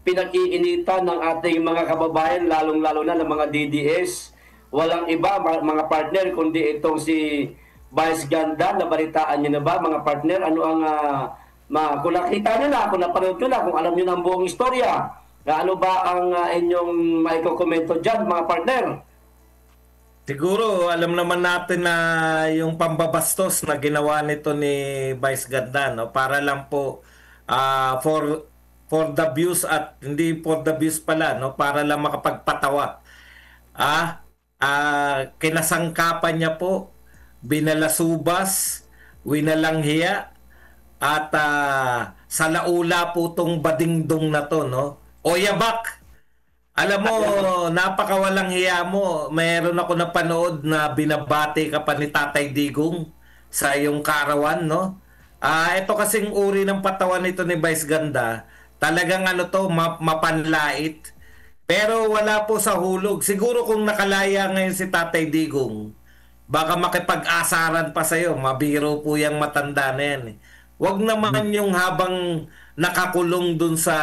pinag-iinitan ng ating mga kababayan, lalong-lalo na ng mga DDS. Walang iba, mga partner, kundi itong si Vice Ganda. Nabalitaan niyo na ba, mga partner? Ano ang, kung nakita niyo na, kung napanood niyo na, kung alam niyo na ang buong istorya, ano ba ang inyong maikokomento dyan, mga partner? Siguro alam naman natin na yung pambabastos na ginawa nito ni Vice Ganda, no, para lang po for the views, at hindi for the views pala, no, para lang makapagpatawa. Kinasangkapan niya po, binalasubas, winalanghiya, at salaula po tong badingdong na to, no. Oyabak! Alam mo, napakawalang hiya mo. Mayroon ako napanood na binabati ka pa ni Tatay Digong sa iyong kaarawan, no? Ito kasing uri ng patawan nito ni Vice Ganda. Talagang ano to, mapanlait. Pero wala po sa hulog. Siguro kung nakalaya ngayon si Tatay Digong, baka makipag-asaran pa sa'yo. Mabiro po yung matanda na yan. Huwag naman yung habang nakakulong dun sa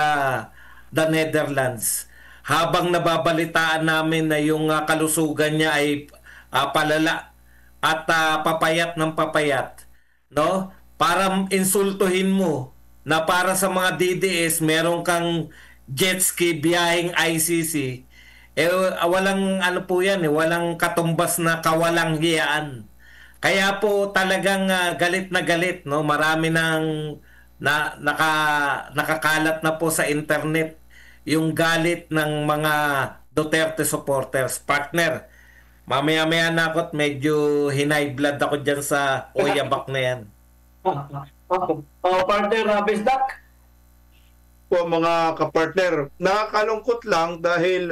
the Netherlands. Habang nababalitaan namin na yung kalusugan niya ay palala at papayat ng papayat, no? Para insultuhin mo na para sa mga DDS meron kang jet ski biyaheng ICC, walang ano po yan, walang katumbas na kawalang hiyaan. Kaya po talagang galit na galit, no? Marami nang nakakalat na po sa internet yung galit ng mga Duterte supporters. Partner, mamaya-maya na ako at medyo hinay blood ako dyan sa oyabak na yan. Partner Bisdak? Po mga kapartner, nakakalungkot lang dahil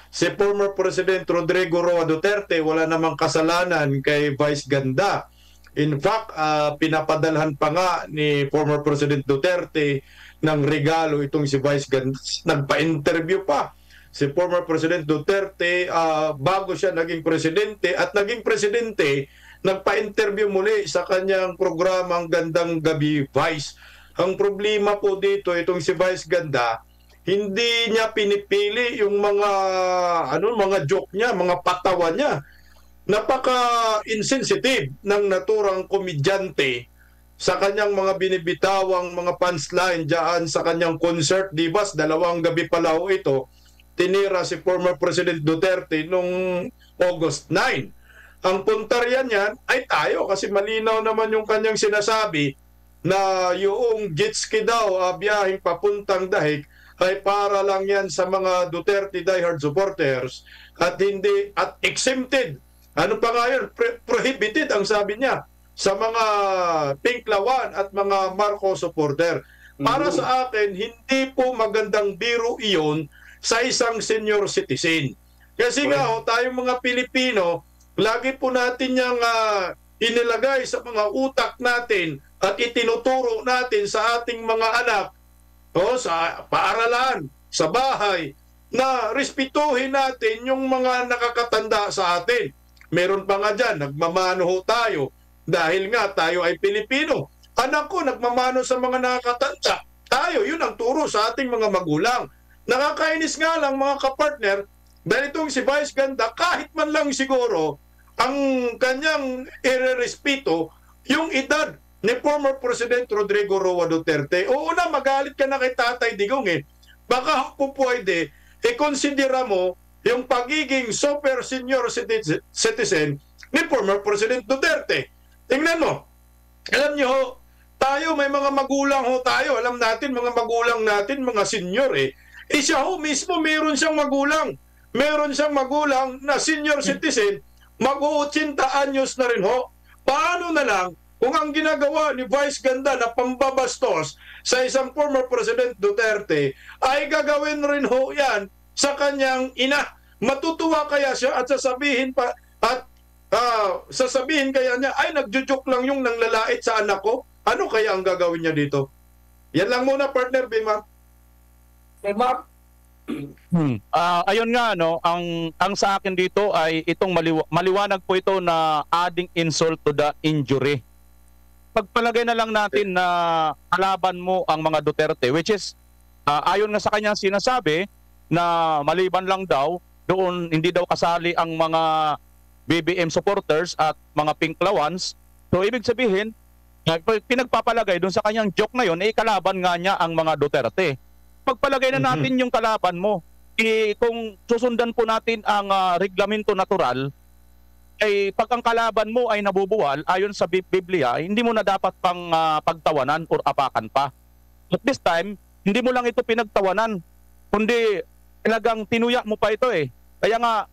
si former President Rodrigo Roa Duterte wala namang kasalanan kay Vice Ganda. In fact, pinapadalhan pa nga ni former President Duterte ng regalo itong si Vice Ganda. Nagpa-interview pa si former President Duterte bago siya naging presidente, at naging presidente, nagpa-interview muli sa kanyang programang Gandang Gabi Vice. Ang problema po dito, itong si Vice Ganda, hindi niya pinipili yung mga joke niya, mga patawa niya. Napaka-insensitive ng naturang komedyante sa kanyang mga binibitawang mga punchline diyan sa kanyang concert, di ba? 2 gabi pala ito, tinira si former President Duterte nung August 9. Ang puntaryan yan ay tayo, kasi malinaw naman yung kanyang sinasabi na yung jet ski daw, biyaheng papuntang Dahig, ay para lang yan sa mga Duterte diehard supporters at hindi at exempted. Ano pa nga yun? Prohibited ang sabi niya sa mga Pinklawan at mga Marcos supporter. Para sa akin, hindi po magandang biro iyon sa isang senior citizen. Kasi nga, tayong mga Pilipino, lagi po natin yung inilagay sa mga utak natin at itinuturo natin sa ating mga anak, sa paaralan, sa bahay, na respetuhin natin yung mga nakakatanda sa atin. Meron pa nga dyan, nagmamano tayo dahil nga tayo ay Pilipino. Anak ko, nagmamano sa mga nakakatanda. Tayo, yun ang turo sa ating mga magulang. Nakakainis nga lang mga kapartner, dahil itong si Vice Ganda, kahit man lang siguro, ang kanyang irerespeto, yung edad ni former President Rodrigo Roa Duterte. Oo na, magalit ka na kay Tatay Digong Baka po pwede, i-considera mo yung pagiging super senior citizen ni former President Duterte. Tingnan mo, alam nyo, tayo may mga magulang tayo, alam natin mga magulang natin, mga senior siya mismo meron siyang magulang. Meron siyang magulang na senior citizen, mag-80 anyos na rin Paano na lang kung ang ginagawa ni Vice Ganda na pambabastos sa isang former President Duterte ay gagawin rin yan sa kanyang ina? Matutuwa kaya siya at sasabihin kaya niya, ay nagjujuk lang yung nanglalait sa anak ko? Ano kaya ang gagawin niya dito? Yan lang muna, partner Bima. Mark? Ayun nga, no, ang sa akin dito ay itong maliwanag po ito na adding insult to the injury. Pagpalagay na lang natin na kalaban mo ang mga Duterte, which is Ayon nga sa kanyang sinasabi na maliban lang daw doon hindi daw kasali ang mga BBM supporters at mga Pinklawans. So ibig sabihin, pinagpapalagay doon sa kanyang joke na yun, kalaban nga niya ang mga Duterte. Pagpalagay na natin yung kalaban mo, kung susundan po natin ang reglamento natural, ay pag ang kalaban mo ay nabubuwal, ayon sa Biblia, hindi mo na dapat pang pagtawanan or apakan pa. At this time, hindi mo lang ito pinagtawanan, kundi talagang tinuya mo pa ito eh. Kaya nga,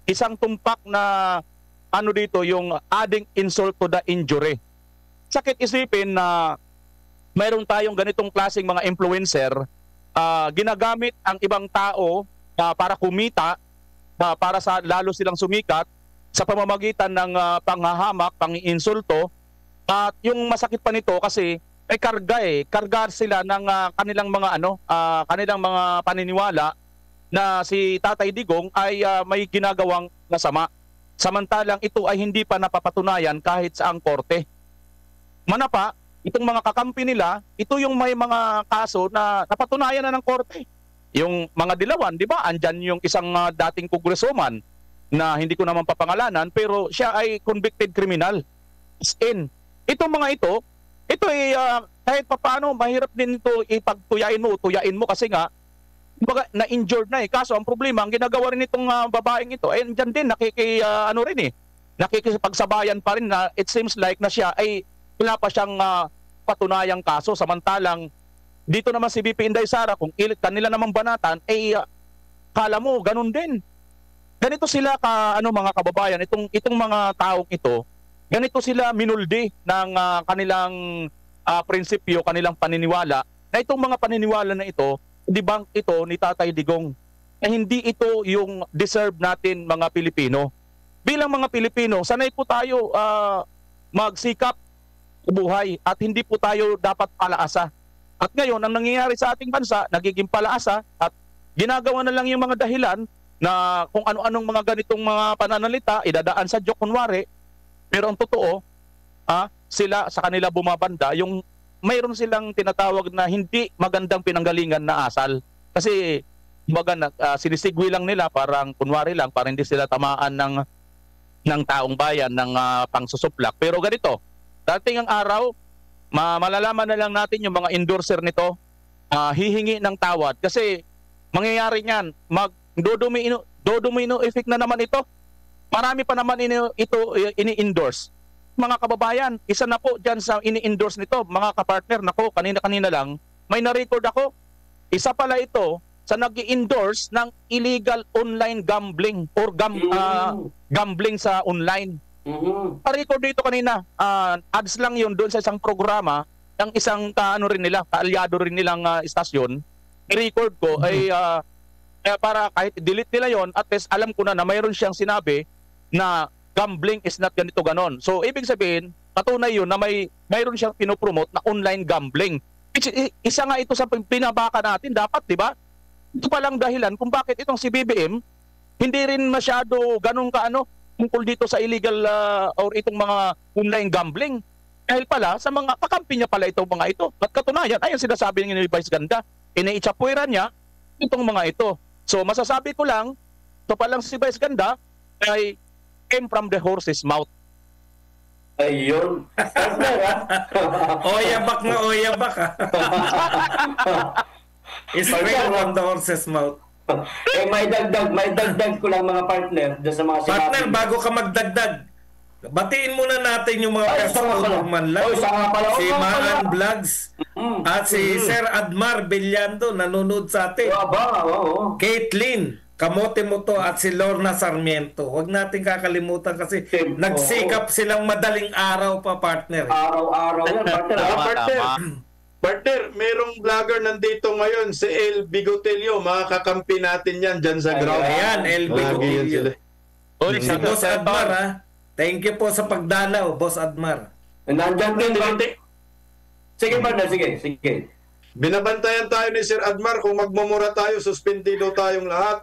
isang tumpak na ano dito, yung adding insult to the injury. Sakit isipin na mayroon tayong ganitong klaseng mga influencer, ginagamit ang ibang tao para kumita, para sa lalo silang sumikat sa pamamagitan ng panghahamak, pang-insulto. At yung masakit pa nito kasi ay karga sila ng kanilang mga kanilang mga paniniwala na si Tatay Digong ay may ginagawang masama. Samantalang ito ay hindi pa napapatunayan kahit sa ang korte. Manapa, itong mga kakampi nila, ito yung may mga kaso na napatunayan na ng korte. Yung mga Dilawan, di ba? Andyan yung isang dating kongreswoman na hindi ko naman papangalanan, pero siya ay convicted criminal. As in, itong mga ito ay kahit papaano, mahirap din ito ipagtuyain mo kasi nga, na-injured na eh. Kaso ang problema, ang ginagawa rin itong babaeng ito, ay dyan din, nakikipagsabayan pa rin na it seems like na siya ay wala pa siyang patunayang kaso. Samantalang, dito naman si BP Inday Sara, kung kanila namang banatan, ay kala mo, ganun din. Ganito sila mga kababayan, itong mga taong ito, ganito sila minuldi ng kanilang prinsipyo, kanilang paniniwala, na itong mga paniniwala na ito, debunk ito ni Tatay Digong. Hindi ito yung deserve natin mga Pilipino. Bilang mga Pilipino, sanay po tayo magsikap buhay at hindi po tayo dapat palaasa. At ngayon, ang nangyayari sa ating bansa, nagiging palaasa at ginagawa na lang yung mga dahilan na kung ano-anong mga ganitong mga pananalita, idadaan sa joke kunwari. Pero ang totoo, sila sa kanila bumabanda, yung mayroon silang tinatawag na hindi magandang pinanggalingan na asal. Kasi sinisigwi lang nila, parang kunwari lang, para hindi sila tamaan ng taong bayan, ng pangsusuplak. Pero ganito, dating ang araw, malalaman na lang natin yung mga endorser nito, hihingi ng tawad. Kasi mangyayari niyan, domino effect na naman ito. Marami pa naman ito ini-endorse. Mga kababayan, isa na po dyan sa ini-endorse nito, mga kapartner, nako, kanina-kanina lang, may na-record ako. Isa pala ito sa nag-i-endorse ng illegal online gambling or gambling sa online. Pa-record dito kanina, ads lang yun doon sa isang programa, ng isang kaalyado rin nilang istasyon. I-record ko ay para kahit delete nila yon, at least alam ko na mayroon siyang sinabi na gambling is not ganito ganon. So ibig sabihin, patunay yun na mayroon siyang pinopromote na online gambling. Isa nga ito sa pinabaka natin dapat, di ba? Ito palang dahilan kung bakit itong si BBM hindi rin masyado ganun tungkol dito sa illegal or itong mga online gambling. Dahil pala sa mga kakampi niya pala itong mga ito. At katunayan, ayun sinasabi ni Vice Ganda, ina-itchapuiran niya itong mga ito. So masasabi ko lang, ito palang si Vice Ganda ay came from the horse's mouth. Ayun. Oyabak na oyabak straight from the horse's mouth. May dagdag ko lang mga partner dyan sa mga sinabi. Partner, bago ka magdagdag, batiin muna natin yung mga personal man lang. Si Maan Vlogs at si Sir Admar Villando nanonood sa atin. Caitlin Kamote mo to at si Lorna Sarmiento. Huwag natin kakalimutan kasi nagsikap silang madaling araw pa, partner. Araw-araw yan, partner. Partner, merong vlogger nandito ngayon, si El Bigotelio. Mga kakampi natin yan dyan sa ground. Ayan, El Bigotelio. Si Boss Admar, ha? Thank you po sa pagdalaw, Boss Admar. Nandyan din, sige, partner, sige. Binabantayan tayo ni Sir Admar. Kung magmumura tayo, suspendido tayong lahat.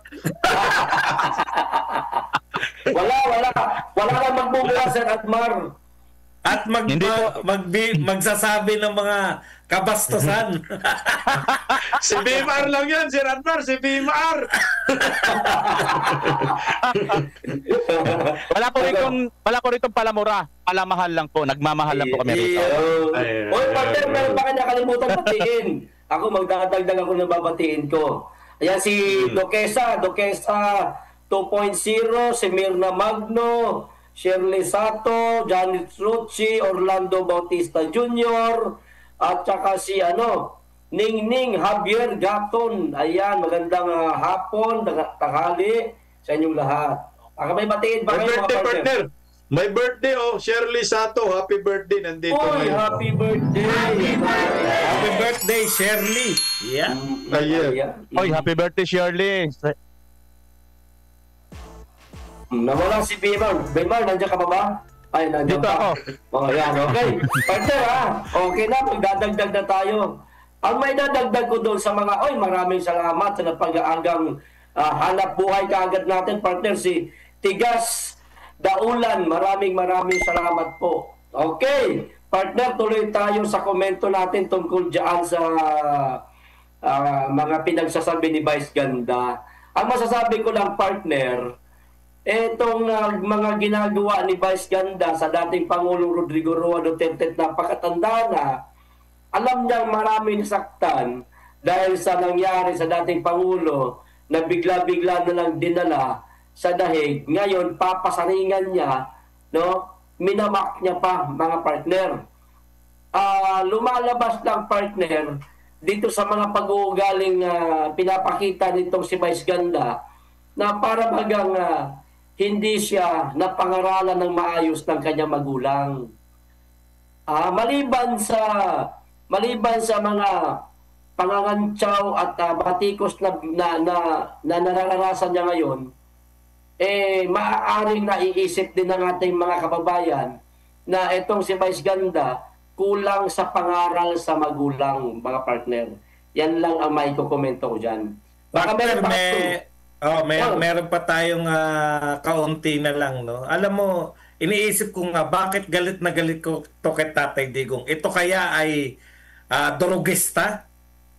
Wala lang magmumura, Sir Admar. At Hindi po. magsasabi ng mga kabastusan. Si Bimar lang yan, Sir Admar, si Bimar. Wala po rito palamura. Palamahal lang po. Nagmamahal lang po kami rito. Oy, partner, meron pa kayo nakalimutan batiin. Ako, magdadagdag ako ng babatiin ko. Ayan si Duquesa 2.0, si Mirna Magno, Shirley Sato, Janet Rucci, Orlando Bautista Jr., at saka si Ningning Javier Gaton. Ayan, magandang hapon, tanghali sa inyong lahat. May batiin pa May kayo, birthday, mga partner. partner. May birthday, Shirley Sato. Happy birthday, nandito Oy, ngayon. happy birthday! Happy birthday, Shirley. Yeah. Ayan. Oy, happy birthday, Shirley. Nawala si Bimar. Bimar, nandiyan ka pa ba? Ay, nandiyan Dito pa. ako. Yan, okay. Partner, okay na, magdadagdag na tayo. Ang may dadagdag ko doon sa mga, maraming salamat sa napag-aagang hanap buhay kaagad natin, partner, si Tigas Daulan. Maraming salamat po. Okay, partner, tuloy tayo sa komento natin tungkol dyan sa mga pinagsasabi ni Vice Ganda. Ang masasabi ko lang, partner, etong mga ginagawa ni Vice Ganda sa dating Pangulong Rodrigo Roa Duterte, napakatanda na, alam niyang marami nasaktan dahil sa nangyari sa dating Pangulo na bigla-bigla na lang dinala sa dahig. Ngayon, papasaringan niya, minamak niya pa, mga partner. Lumalabas lang, partner, dito sa mga pag-uugaling pinapakita nitong si Vice Ganda na para bagang hindi siya napangaralan ng maayos ng kanyang magulang. Maliban sa mga pangangantsaw at batikos na nararanasan niya ngayon, maaaring naiisip din ng ating mga kababayan na itong si Vice Ganda kulang sa pangaral sa magulang, mga partner. Yan lang ang may kukomento ko dyan. Baka meron pa tayong kaunti na lang, no? Alam mo, iniisip ko nga, bakit galit na galit ko to kay Tatay Digong? Ito kaya ay drogista?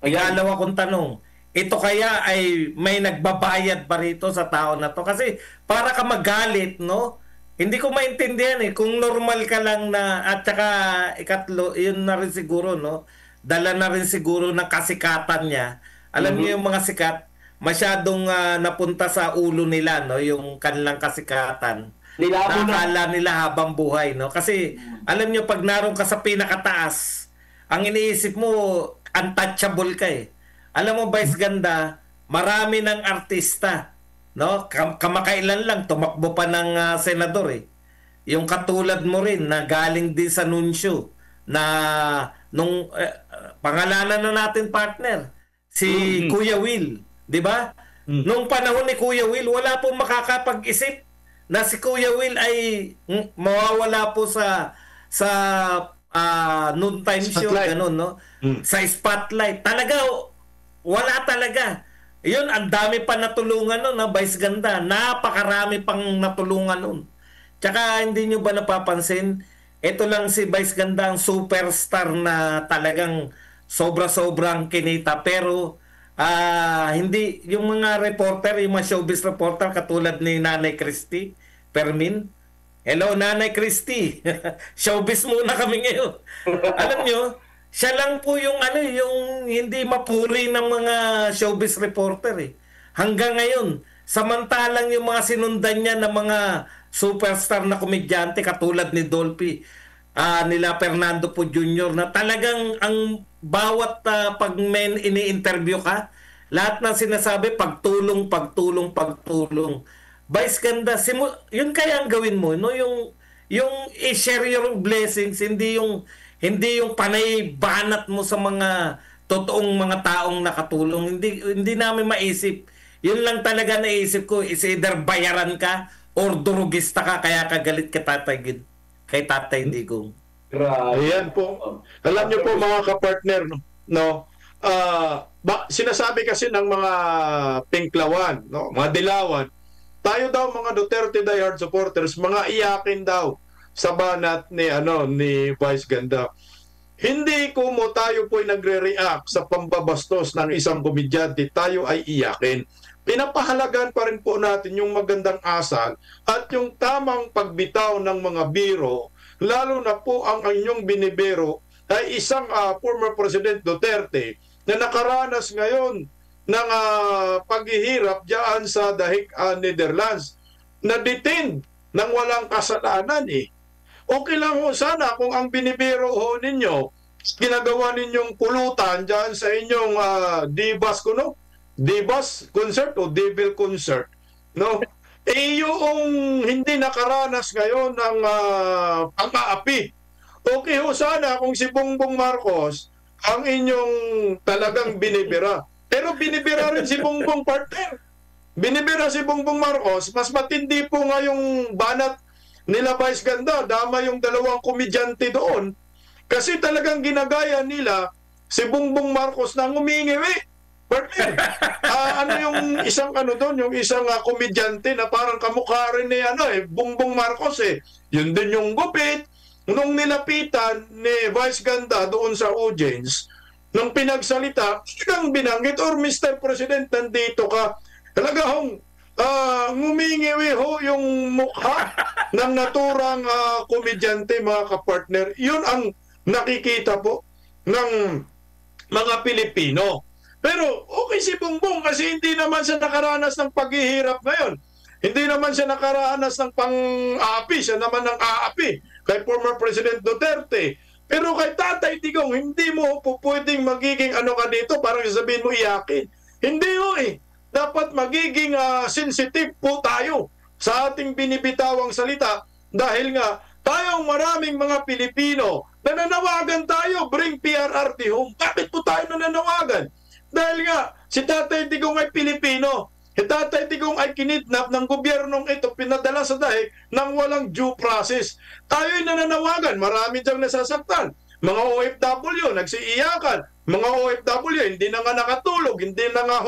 Igalaw akong tanong. Ito kaya ay may nagbabayad pa rito sa tao na to? Kasi para ka magalit, no? Hindi ko maintindihan kung normal ka lang na, at saka ikatlo, yun na rin siguro, no? Dala na rin siguro ng kasikatan niya. Alam niyo yung mga sikat, masyadong napunta sa ulo nila, no? Yung kanilang kasikatan. Nakakala nila habang buhay, no? Kasi alam niyo, pag naroon ka sa pinakataas, ang iniisip mo, untouchable ka eh. Alam mo, Vice Ganda, marami ng artista, no? Kamakailan lang, tumakbo pa ng senador eh. Yung katulad mo rin, na galing din sa nunsyo, na nung pangalanan na natin, partner, si Kuya Will, di ba? Nung panahon ni Kuya Will, wala pong makakapag-isip na si Kuya Will ay mawawala po sa noontime show, ganun, no? Sa spotlight. Talaga, wala talaga. Yun, ang dami pa natulungan nun, Vice Ganda. Napakarami pang natulungan nun. Tsaka, hindi nyo ba napapansin, ito lang si Vice Ganda, ang superstar na talagang sobra-sobrang kinita. Pero, hindi, yung mga reporter, yung mga showbiz reporter, katulad ni Nanay Christy Permin. Hello, Nanay Christy. Showbiz muna kami ngayon. Alam nyo, siya lang po yung yung hindi mapuri ng mga showbiz reporter eh. Hanggang ngayon, samantalang yung mga sinundan niya ng mga superstar na komedyante katulad ni Dolphy, nila Fernando po Jr. na talagang ang bawat pag men ini-interview ka, lahat ng sinasabi pagtulong. Vice Ganda, yun kaya ang gawin mo, no? Yung i-share your blessings, hindi yung panay banat mo sa mga totoong mga taong nakatulong. Hindi namin maisip. Yun lang talaga naisip ko, is either bayaran ka or drogista ka, kaya kagalit kay Tatay Digong. Ayan po. Alam niyo po, mga kapartner, no? Sinasabi kasi ng mga Pinklawan, no? Mga Dilawan, tayo daw mga Duterte diehard supporters, mga iyakin daw sa banat ni Vice Ganda. Hindi ko mo tayo po'y nagre-react sa pambabastos ng isang komedyante, tayo ay iyakin. Pinapahalagan pa rin po natin yung magandang asal at yung tamang pagbitaw ng mga biro, lalo na po ang inyong binibiro ay isang former President Duterte na nakaranas ngayon ng paghihirap diyan sa Dahig, Netherlands, na detained nang walang kasalanan eh. Okay lang ho sana kung ang binibiro ho ninyo, ginagawa ninyong pulutan diyan sa inyong Divas Divas concert o Devil concert, no? Yung hindi nakaranas ngayon ng pang-aapi. Okay ho sana kung si Bongbong Marcos ang inyong talagang binibira. Pero binibira rin si Bongbong, partner. Binibira si Bongbong Marcos, mas matindi po nga yung banat nila Vice Ganda, dama yung dalawang komedyante doon. Kasi talagang ginagaya nila si Bongbong Marcos na ngumingiwi. Partner, ano yung isang doon, yung isang komedyante na parang kamukha rin ni Bongbong Marcos eh. Yun din yung gupit. Nung nilapitan ni Vice Ganda doon sa audience, nung pinagsalita, talagang binanggit, or Mr. President, nandito ka. Talagang ngumingiwi ho yung mukha ng naturang komedyante, mga kapartner. Yun ang nakikita po ng mga Pilipino. Pero okay si Bongbong kasi hindi naman siya nakaranas ng paghihirap ngayon. Hindi naman siya nakaranas ng pang-aapi. Siya naman ang aapi kay former President Duterte. Pero kay Tatay Digong, hindi mo po pwedeng magiging ka dito, parang sabihin mo iyakin. Hindi ho eh. Dapat magiging sensitive po tayo sa ating binibitawang salita dahil nga tayong maraming mga Pilipino nananawagan tayo, bring PRRT home. Bakit po tayo nananawagan? Dahil nga, si Tatay Digong ay Pilipino. Si Tatay Digong ay kinidnap ng gobyernong ito, pinadala sa dahig ng walang due process. Tayo ay nananawagan, marami diyang nasasaktan. Mga OFW, nagsiiyakan. Mga OFW, hindi na nga nakatulog, hindi na nga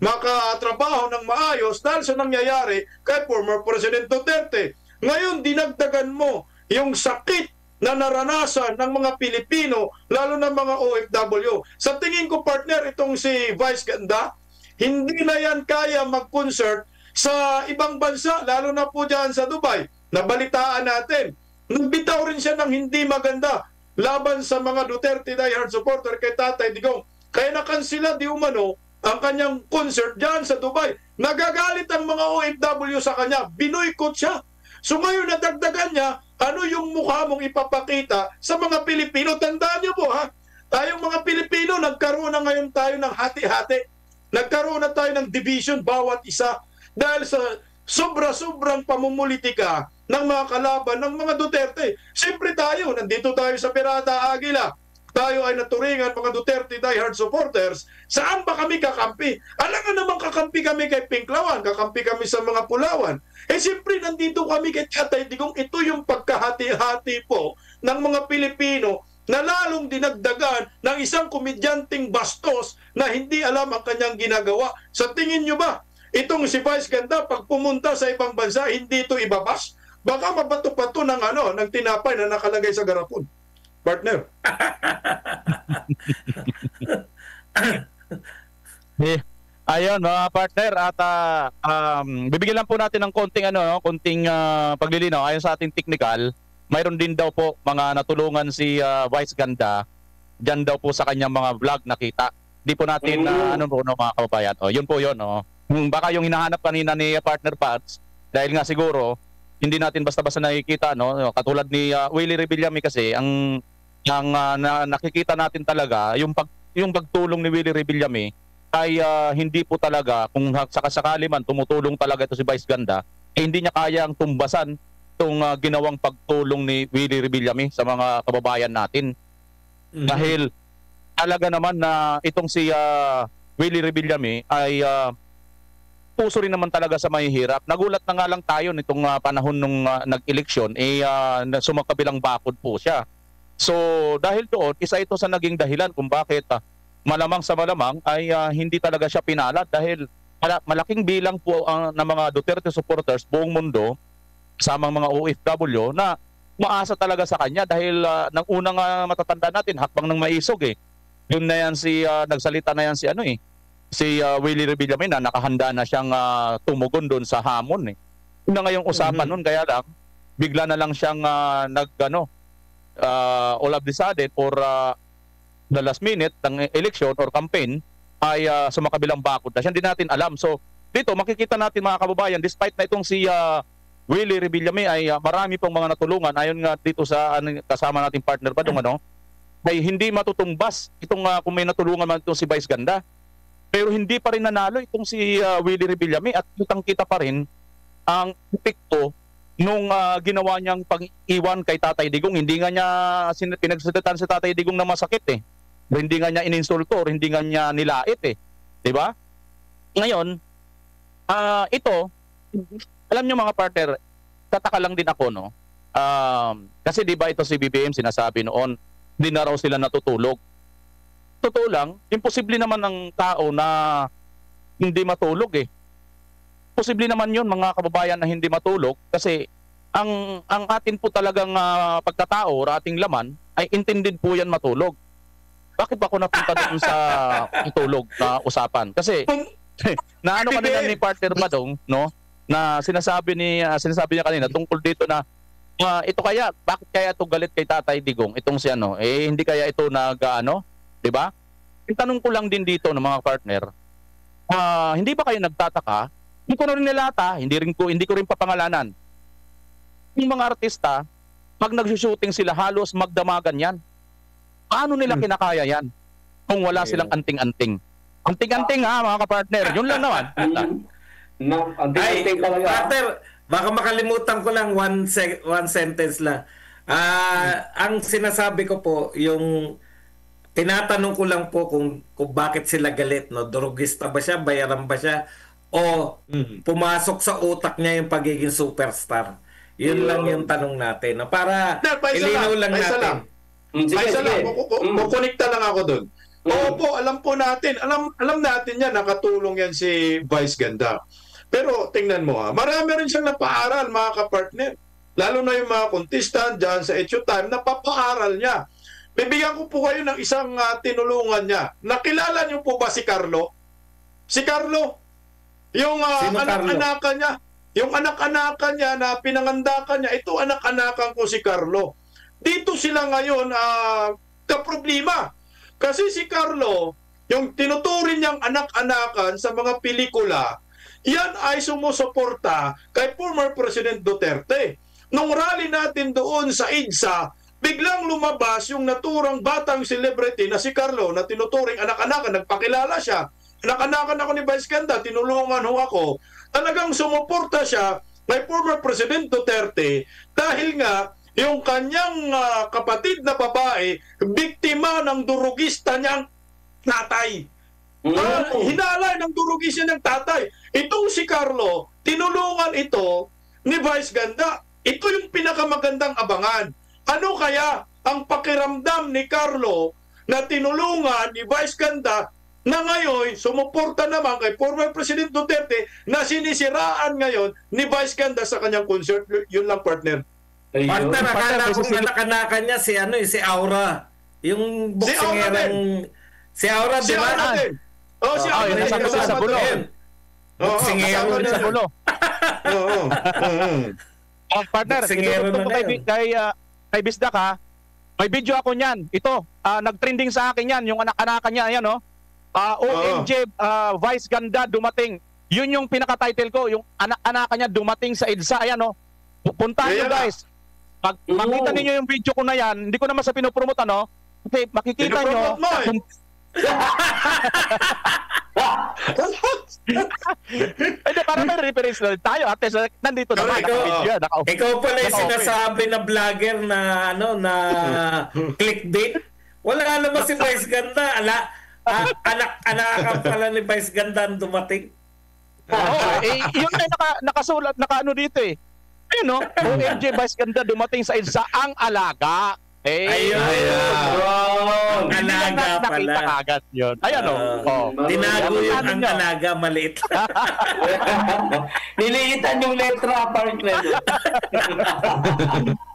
makatrabaho ng maayos dahil sa nangyayari kay former President Duterte. Ngayon, dinagdagan mo yung sakit na naranasan ng mga Pilipino, lalo na mga OFW. Sa tingin ko, partner, itong si Vice Ganda, hindi na yan kaya mag-concert sa ibang bansa, lalo na po dyan sa Dubai. Nabalitaan natin. Nagbitaw rin siya ng hindi maganda laban sa mga Duterte diehard supporter kay Tatay Digong. Kaya nakansila di umano ang kanyang concert dyan sa Dubai. Nagagalit ang mga OFW sa kanya. Binoykot siya. So ngayon nadagdagan niya, ano yung mukha mong ipapakita sa mga Pilipino? Tandaan niyo po tayong mga Pilipino, nagkaroon na ngayon tayo ng hati-hati. Nagkaroon na tayo ng division bawat isa dahil sa sobra-sobrang pamumulitika ng mga kalaban ng mga Duterte. Siyempre tayo, nandito tayo sa Pirata Aguila. Tayo ay naturingan mga Duterte diehard supporters. Saan ba kami kakampi? Alam nga naman kakampi kami kay Pinklawan, kakampi kami sa mga Pulawan. Siyempre nandito kami kay Tatay Digong. Ito yung pagkahati-hati po ng mga Pilipino na lalong dinagdagan ng isang komedyanteng bastos na hindi alam ang kanyang ginagawa. Sa tingin nyo ba, itong si Vice Ganda, pag pumunta sa ibang bansa, hindi ito ibabas? Baka mabato-pato ng tinapay na nakalagay sa garapon. Partner. Ayun mga partner, at bibigyan lang po natin ng konting paglilinaw ayon sa ating technical. Mayroon din daw po mga natulungan si Vice Ganda diyan daw po sa kanyang mga vlog nakita. Di po natin mga kababayan. Yun po yun. Baka yung hinahanap kanina ni partner Pats, dahil nga siguro hindi natin basta-basta nakikita katulad ni Willie Rebillame kasi ang nakikita natin talaga yung pagtulong ni Willie Rebillame ay hindi po talaga, kung sakasakali man tumutulong talaga ito si Vice Ganda, hindi niya kayang tumbasan itong ginawang pagtulong ni Willie Rebillame sa mga kababayan natin. Dahil talaga naman na itong si Willie Rebillame ay puso rin naman talaga sa mahihirap. Nagulat na nga lang tayo nitong panahon nung nag-eleksyon, sumakabilang bakod po siya. So dahil doon, isa ito sa naging dahilan kung bakit malamang sa malamang ay hindi talaga siya pinalad dahil malaking bilang po ng mga Duterte supporters buong mundo, samang mga OFW na maasa talaga sa kanya dahil nang unang matatanda natin, hakbang ng maisog eh. Yun na yan nagsalita na yan si Willie Revillame na nakahanda na siyang tumugon doon sa hamon eh. Yun na ngayong usapan nun, kaya lang, bigla na lang siyang all of the sudden or the last minute ng election or campaign ay sumakabilang bakod na siya. Hindi natin alam. So dito makikita natin mga kababayan, despite na itong si Willie Revillame ay marami pong mga natulungan, ayon nga dito sa kasama nating partner pa doon, ay hindi matutumbas itong kung may natulungan man itong si Vice Ganda. Pero hindi pa rin nanalo itong si Willie Revillame at kitang-kita pa rin ang epekto nung ginawa niyang pag-iwan kay Tatay Digong. Hindi nga niya pinagsalitaan si Tatay Digong na masakit eh. Hindi nga niya ininsulto or hindi nga niya nilait eh. 'Di ba? Ngayon, ito, alam niyo mga partner, tataka lang din ako kasi 'di ba ito si BBM sinasabi noon, hindi na raw sila natutulog. Totoo lang, imposible naman ng tao na hindi matulog eh. Posible naman 'yun mga kababayan na hindi matulog kasi ang atin po talagang pagkatao or ating laman ay intended po yan matulog. Bakit ba ako napunta doon sa itulog na usapan? Kasi naano kanina ni partner Badong, no? Na sinasabi niya kanina tungkol dito na ito kaya bakit kaya ito galit kay Tatay Digong itong si hindi kaya ito nag-ano, 'di ba? Yung tanong ko lang din dito ng mga partner, hindi ba kayo nagtataka? Hindi ko na rin nilata, hindi ko rin papangalanan. Yung mga artista, pag nag-shooting sila, halos magdamagan yan. Paano nila kinakaya yan? Kung wala silang anting-anting. Anting-anting mga kapartner. Yun lang naman. Anting-anting talaga. Partner, baka makalimutan ko lang one sentence lang. Ang sinasabi ko po, yung tinatanong ko lang po kung bakit sila galit. No? Drogista ba siya? Bayaran ba siya? O pumasok sa utak niya yung pagiging superstar. Yun lang yung tanong natin. No? Para ilinaw lang natin. Kukonekta lang ako doon. Opo, alam po natin. Alam natin yan, nakatulong yan si Vice Ganda. Pero tingnan mo marami rin siyang napaaral mga kapartner. Lalo na yung mga contestant dyan sa Echo Time, napapaaral niya. Bibigyan ko po kayo ng isang tinulungan niya. Nakilala niyo po ba si Carlo? Si Carlo? Yung anak-anakan niya. Yung anak-anakan niya na pinangandakan niya, ito anak-anakan ko si Carlo. Dito sila ngayon kaproblema. Kasi si Carlo, yung tinuturing niyang anak-anakan sa mga pelikula, yan ay sumusuporta kay former President Duterte. Nung rally natin doon sa EDSA, biglang lumabas yung naturang batang celebrity na si Carlo na tinuturing anak-anakan, nagpakilala siya. Anak-anakan ako ni Vice Ganda, tinulungan ho ako. Talagang sumuporta siya kay former President Duterte dahil nga yung kanyang kapatid na babae, biktima ng durugista niyang tatay. Hinalay ng durugista niyang tatay. Itong si Carlo, tinulungan ito ni Vice Ganda. Ito yung pinakamagandang abangan. Ano kaya ang pakiramdam ni Carlo na tinulungan ni Vice Ganda na ngayon sumuporta naman kay former President Duterte na sinisiraan ngayon ni Vice Ganda sa kanyang concert? Yun lang, partner. Partner, akala kong anak-anakan niya si Aura. Yung boksingerang si Aura, di ba? Si Aura din. Nasa sa gulo. Boksingero Sa gulo. Partner, kay Bisdak may video ako niyan. Ito, nag-trending sa akin yan. Yung anak-anakan niya, ayan OMG, Vice Ganda dumating. Yun yung pinaka-title ko, yung anak-anakan niya dumating sa EDSA. Ayan puntahan nyo guys. Pag makita niyo yung video ko na yan, hindi ko naman sa pinopromote kasi makikita nyo. Hindi, para may reference na tayo. Ate, nandito naman. Ikaw pala yung sinasabi na vlogger na na clickbait. Wala naman si Vice Ganda. Anak pala ni Vice Ganda dumating. Yun ay nakasulat, nakaano dito eh. Ayun OMG, Vice Ganda dumating sa EDSA ang alaga. Ayun. Alaga pala. Nakita agad yun. Ayan tinago yung ang alaga, maliit. Niliitan yung letra, partner.